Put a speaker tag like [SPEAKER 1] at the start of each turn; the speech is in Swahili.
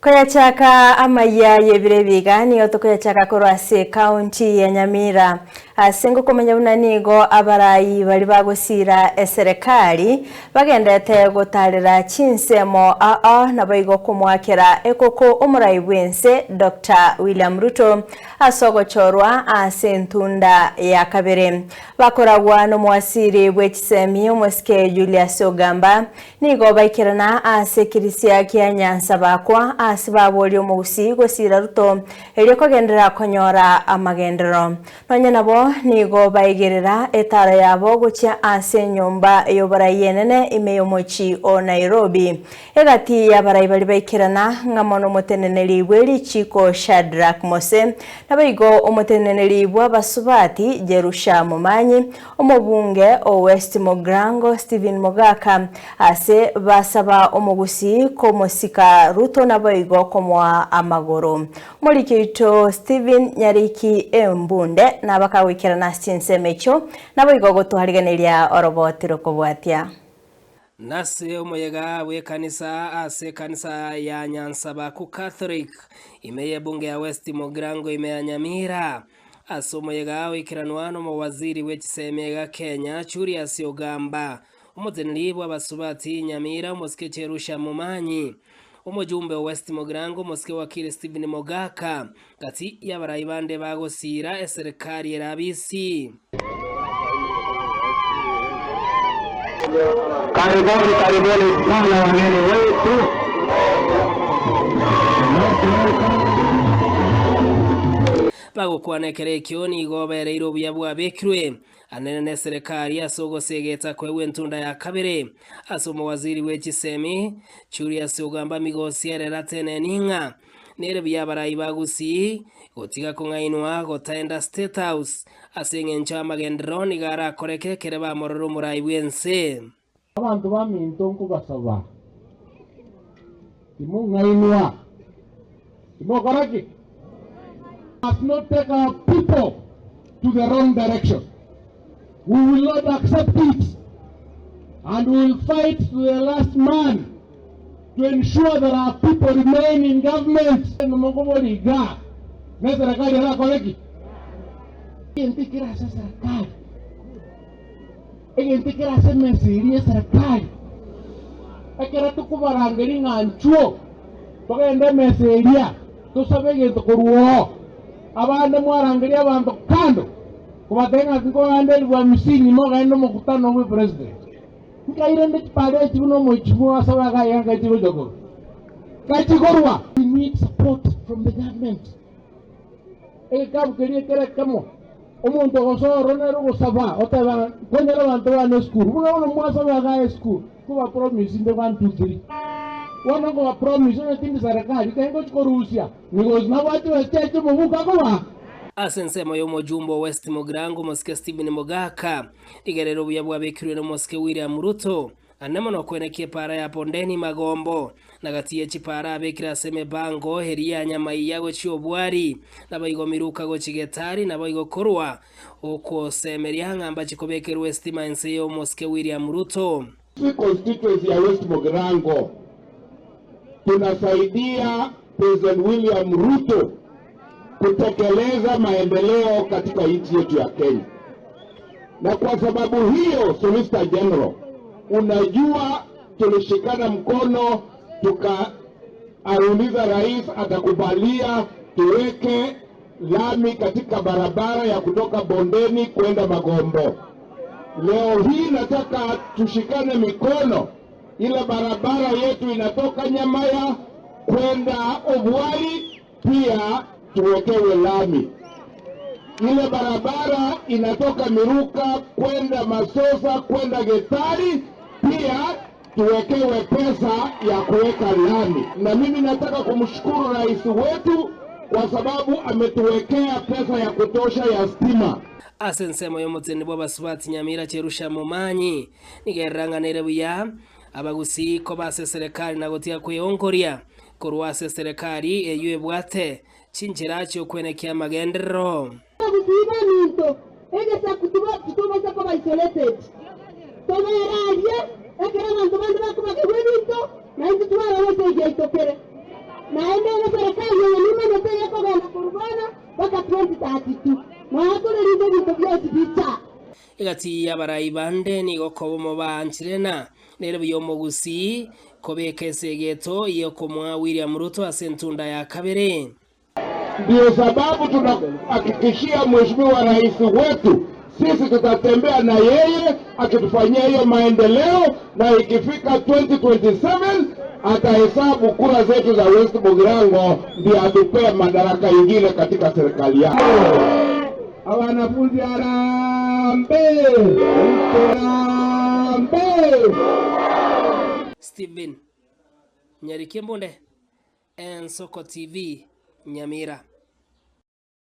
[SPEAKER 1] Kuyachaka amaya yebirebiga niyo tukuyachaka korwase county ya Nyamira asengo kumenya unanigo abarayi bali bagusira eserekali bagendete gutarira chinsemo nabayigo kumwakera ekoko umurayi bwense Dr. William Ruto asogochorwa asentunda ya kabere bakoragwa no mwasiri bwekisemi umweske Julius Ogamba nigo baikirana asekirisia kyanyansa bakwa asibaboli omugusi gosira Ruto eliko gendera konyora amagendero nonye nabo nigo baigerera etara yabo gucha ase nyumba eyobarayi yenene imeyomochi o Nairobi egati yabarayi bali baikirana ngamono muteneneli bweli chiko Shadrack Mose nabayigo omuteneneli bwa basubati Jerusha Mumanyi omubunge o West Mogrango Stephen Mogaka ase basaba omugusi komosika Ruto nabayigo komwa amagoro mulikito Stephen Nyariki Embunde nabakawikira na sinsemecho nabayigo gotuhariganeria orobotiro kobwatia
[SPEAKER 2] nase umuyaga wekanisa ase kanisa ya Nyansaba ku Catholic imeye bunge ya West Mogrango imeye Nyamira ase umuyaga wekiranwano mu waziri w'ekisemega Kenya Julius Ogamba umuteneli bw'abasubati Nyamira umuske Jerusha Mumanyi umujumbe wa West Mogrango umuske wakili Stephen Mogaka kati y'abarayi bande bagosira eserikali yerabisi
[SPEAKER 3] Karibuni sana wageni wetu.
[SPEAKER 2] Bagukwanekere kioni igobereiro buyabwa bekirwe anene serikali asogosegeta kwewe ntunda ya kabere asomo waziri w'ekisemi Julius Ogamba migosi eratene ninga nere byabarayi bagusi gotiga kungainwa gotaenda State House asenge nchama gendroni gara korekekere ba mororo murayi bwense
[SPEAKER 3] abantu baminto nkubasaba imungainwa imokoraki must not take our people to the wrong direction. We will not accept it, and we will fight to the last man to ensure that our people remain in government. Abande mwarangalia abantu kando kubatenga zikoande lwa msingi moga endo mukutano wa president nkairende pale chibuno mochimu asawa ga yanga chibo jogo kachikorwa. We need support from the government kabu kere kamo omuntu gosoro nero gosaba otaba konyera abantu bane school mwana mwasawa ga school kuba promise inde 1 2 3 wana kwa promise na tindi serikali kengo chikorusia because na watu wachache muvuka kwa
[SPEAKER 2] asensemo yo mujumbo West Mogrango moske Stephen Mogaka igerero buyabwa bekirwe no moske William Ruto anemo no kwenekie para ya pondeni magombo nagatiye chipara abekira seme bango heria nyama yago chiobwari nabayigomiruka go chigetari nabayigokorwa uko semeria ngamba chikobekerwe stima ense yo moske William Ruto
[SPEAKER 3] constituency ya West Mogrango tunasaidia President William Ruto kutekeleza maendeleo katika nchi yetu ya Kenya. Na kwa sababu hiyo, Solicitor General, unajua tulishikana mkono tukauliza rais atakubalia tuweke lami katika barabara ya kutoka Bondeni kwenda Magombo. Leo hii nataka tushikane mikono ile barabara yetu inatoka Nyamaya kwenda Obwali pia tuwekewe lami. Ile barabara inatoka Miruka kwenda Masosa kwenda Getari pia tuwekewe pesa ya kuweka lami. Na mimi nataka kumshukuru rais wetu kwa sababu ametuwekea pesa ya kutosha ya stima.
[SPEAKER 2] Asensemo yo mutende bw'abasubati Nyamira Jerusha Mumanyi nigeranganire buya abagusi ko base serikali nagotia kweyongoria korwase serikali eyue bwate chinjira cyo kwenekya magendero
[SPEAKER 4] kubiba ninto egesa kutuba kwa isolated toberaje ekera abantu bandi bakuba kwebinto na nti twara wose igitokere naende na serikali yenye nyote yako gana kurubana mpaka 2032 na hapo nilizo vitu vya sibita
[SPEAKER 2] igati yabarai bande ni gokobomo banchirena nere byomogusi kobekese geto iyo komwa William Ruto asentunda ya kabere.
[SPEAKER 3] Ndio sababu tunahakikishia mheshimiwa rais wetu sisi tutatembea na yeye akitufanyia hiyo maendeleo, na ikifika 2027 atahesabu kura zetu za West Mugirango ndio atupee madaraka ingine katika serikali yake. Wanafunzi harambee! Harambee!
[SPEAKER 2] Steven Nyarikembonde, Ensoko TV, Nyamira.